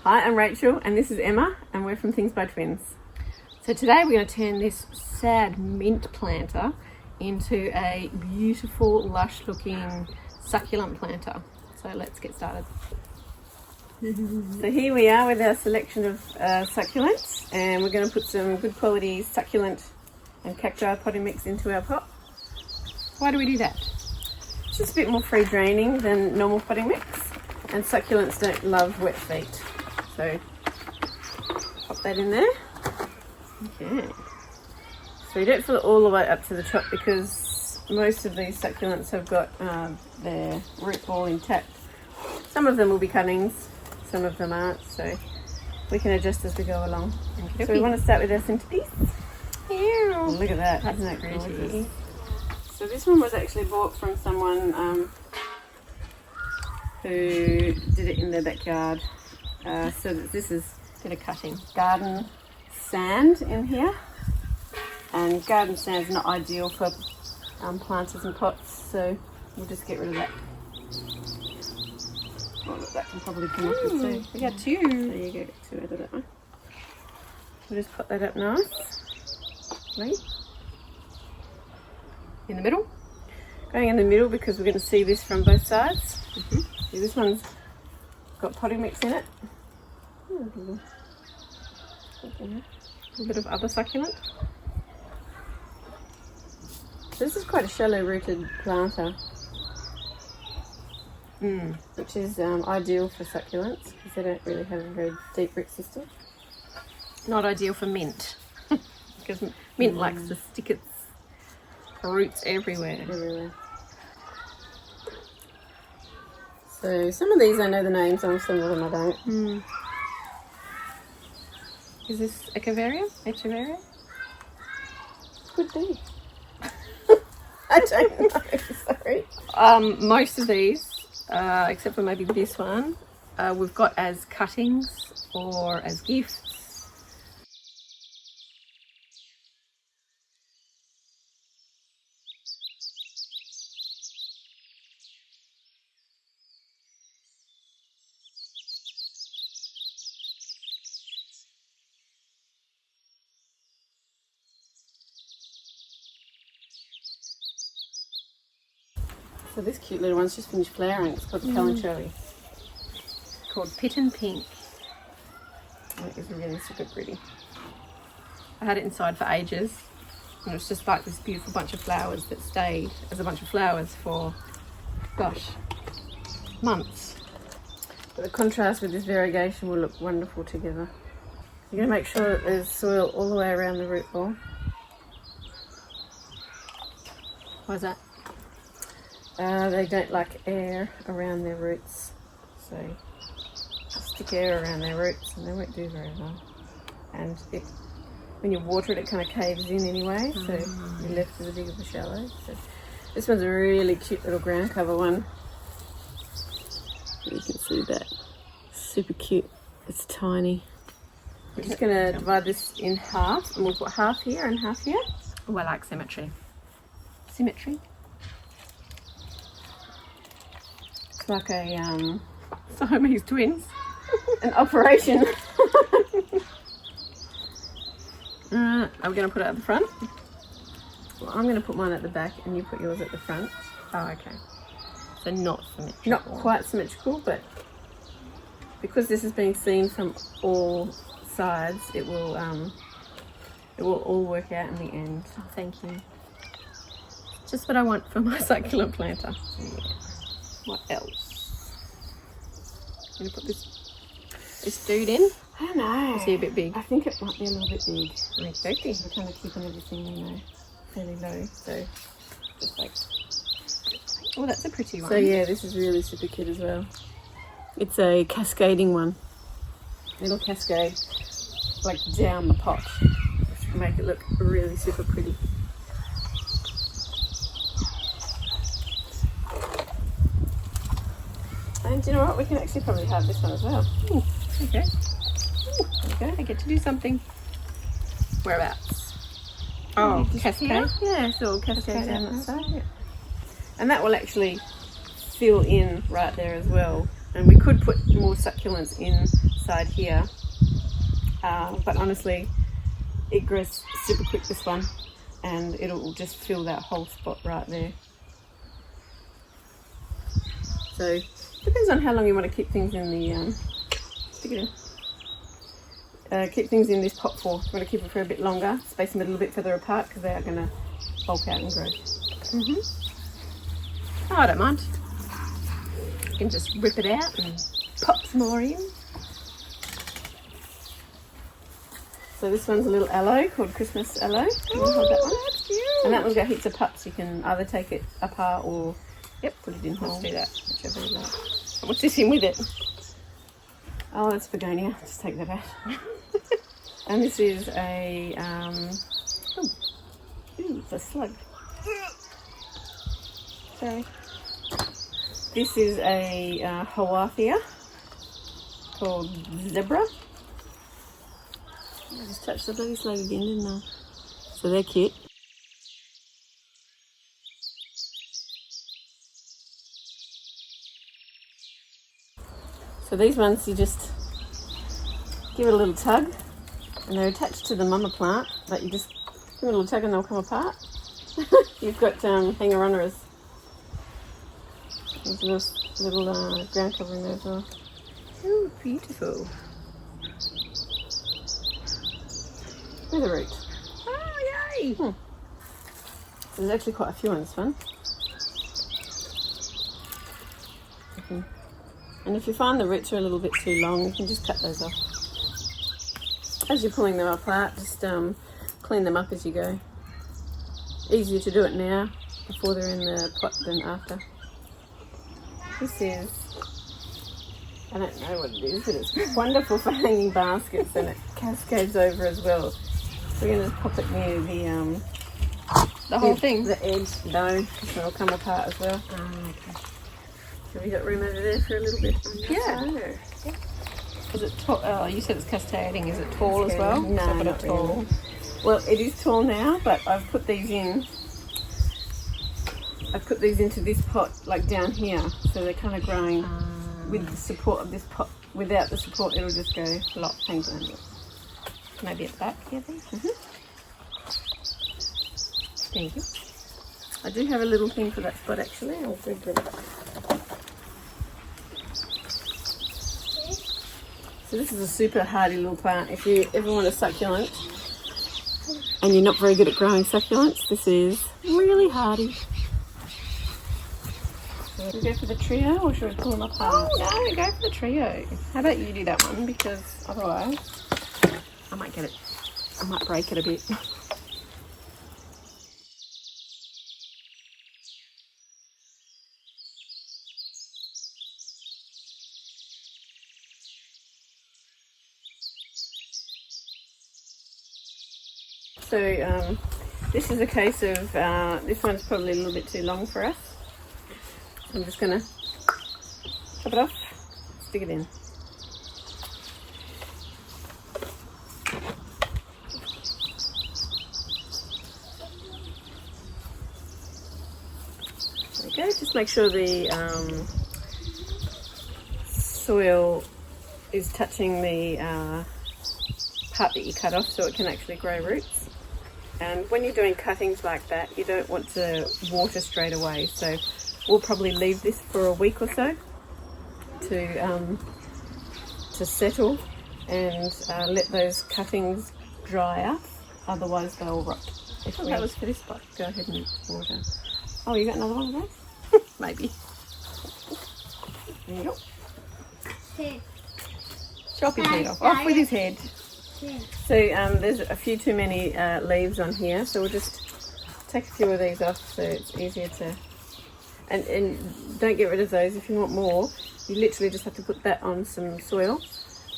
Hi, I'm Rachel and this is Emma and we're from Things by Twins. So today we're going to turn this sad mint planter into a beautiful, lush looking succulent planter. So let's get started. So here we are with our selection of succulents, and we're going to put some good quality succulent and cacti potting mix into our pot. Why do we do that? It's just a bit more free draining than normal potting mix, and succulents don't love wet feet. So pop that in there. Okay. So you don't fill it all the way up to the top because most of these succulents have got their root ball intact. Some of them will be cuttings, some of them aren't, so we can adjust as we go along. Okay. So we want to start with our centerpiece. Ew. Look at that, isn't that gorgeous? So this one was actually bought from someone who did it in their backyard. So this is a bit of cutting. Garden sand in here, and garden sand is not ideal for planters and pots, so we'll just get rid of that. Oh, look, that can probably come off as too. We got two. There you go, two out of that one. We'll just put that up nice. Right. In the middle. Going in the middle because we're going to see this from both sides. See, this one's got potting mix in it. A little bit of other succulent. So this is quite a shallow rooted planter, which is ideal for succulents because they don't really have a very deep root system. Not ideal for mint because mint likes to stick its roots everywhere. So some of these I know the names on, some of them I don't. Is this Echeveria? Echeveria? Could be. I don't know, sorry. Most of these, except for maybe this one, we've got as cuttings or as gifts. So this cute little one's just finished flowering. It's called Calanchoe. Called Pitten Pink. And it is really super pretty. I had it inside for ages, and it's just like this beautiful bunch of flowers that stayed as a bunch of flowers for, gosh, months. But the contrast with this variegation will look wonderful together. You're going to make sure that there's soil all the way around the root ball. Why's that? They don't like air around their roots, so stick air around their roots and they won't do very well. And when you water it, it kind of caves in anyway, so you're left with a big of a shallow. So this one's a really cute little ground cover one. You can see that. Super cute. It's tiny. We're just going to divide this in half, and we'll put half here and half here. Oh, I like symmetry. Symmetry. It's like a Siamese twins. an operation. Are we going to put it at the front? Well, I'm going to put mine at the back and you put yours at the front. Oh, okay. So not symmetrical. Not quite symmetrical, but because this is being seen from all sides, it will all work out in the end. Oh, thank you. Just what I want for my succulent planter. Yeah. What else? I'm going to put this dude in. I don't know. Is he a bit big? I think it might be a little bit big. Okay. We're kind of keeping everything, fairly low. So just like. Oh, that's a pretty one. So yeah, this is really super cute as well. It's a cascading one. It'll cascade like down the pot, which will make it look really super pretty. And you know what? We can actually probably have this one as well. Ooh, okay. Ooh, there we go. I get to do something. Whereabouts? Oh, cascade? here? Yeah, so it'll cascade Cascade down down that side. Yeah. And that will actually fill in right there as well. And we could put more succulents inside side here. But honestly, it grows super quick, this one, and it'll just fill that whole spot right there. So depends on how long you want to keep things in the stick it in. Keep things in this pot for. You want to keep it for a bit longer, space them a little bit further apart because they are going to bulk out and grow. Oh, I don't mind. You can just rip it out and pop some more in. So this one's a little aloe called Christmas aloe. You want to hold that one? That's cute. And that one's got heaps of pups. You can either take it apart or put it in whole. Let's do that. Whichever you like. What's this in with it? Oh, that's begonia. Just take that out. And this is a it's a slug. Sorry. This is a Hawathia called Zebra. I just touched the bloody slug again, didn't I? So they're cute. So these ones you just give it a little tug, and they're attached to the mama plant, but you just give it a little tug and they'll come apart. You've got hanger-runners. There's a little ground cover in there as well. Oh, beautiful. There's a root. Oh, yay! There's actually quite a few on this one. And if you find the roots are a little bit too long, you can just cut those off. As you're pulling them apart, just clean them up as you go. Easier to do it now before they're in the pot than after. This is, I don't know what it is, but it's wonderful for hanging baskets, and it cascades over as well. So we're going to pop it near The whole thing? The edge, no, because it'll come apart as well. Okay. Have you got room over there for a little bit? Yeah. Is it tall? Oh, you said it's cascading. Is it tall as well? No, Is it not tall? really. Well, it is tall now, but I've put these in. I've put these into this pot, like down here, so they're kind of growing with the support of this pot. Without the support, it'll just go flop, hang around it. Maybe at the back, yeah, Thank you. I do have a little thing for that spot actually. I'll go get it. So this is a super hardy little plant. If you ever want a succulent and you're not very good at growing succulents, this is really hardy. Should we go for the trio or should we pull them apart? Oh, no, go for the trio. How about you do that one? Because otherwise, I might get it. I might break it a bit. So this is a case of, this one's probably a little bit too long for us. So I'm just going to chop it off, stick it in. There we go, just make sure the soil is touching the part that you cut off so it can actually grow roots. And when you're doing cuttings like that, you don't want to water straight away. So we'll probably leave this for a week or so to settle and let those cuttings dry up. Otherwise they'll rot. If Oh, that was for this spot. go ahead and water. Oh, you got another one of those? Maybe. There you go. Chop his head off with his head. So there's a few too many leaves on here, so we'll just take a few of these off so it's easier to... And don't get rid of those. If you want more, you literally just have to put that on some soil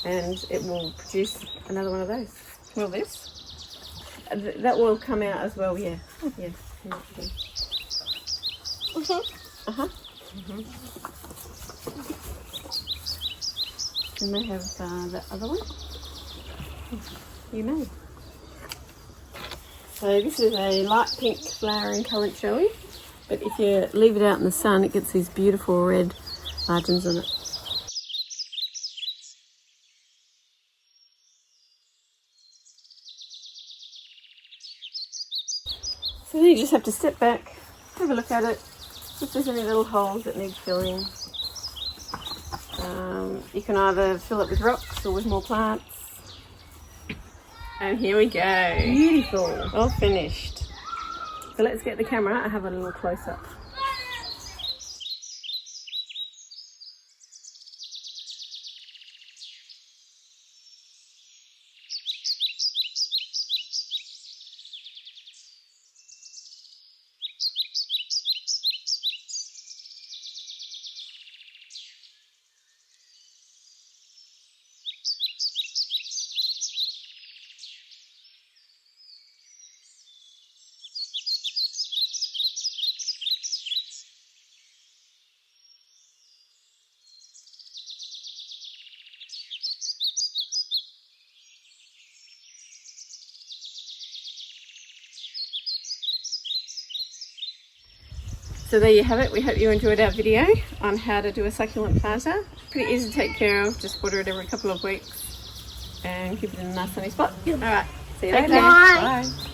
and it will produce another one of those. Will this? That will come out as well, yeah. Yeah. Uh-huh. You may have that other one. You may. So this is a light pink flowering currant cherry, but if you leave it out in the sun, it gets these beautiful red margins on it. you just have to step back, have a look at it, if there's any little holes that need filling. You can either fill it with rocks or with more plants. And here we go. Beautiful. All finished. So let's get the camera and have a little close up. So there you have it. We hope you enjoyed our video on how to do a succulent planter. Pretty easy to take care of. Just water it every couple of weeks and keep it in a nice sunny spot. Alright, see you later. Bye. Bye.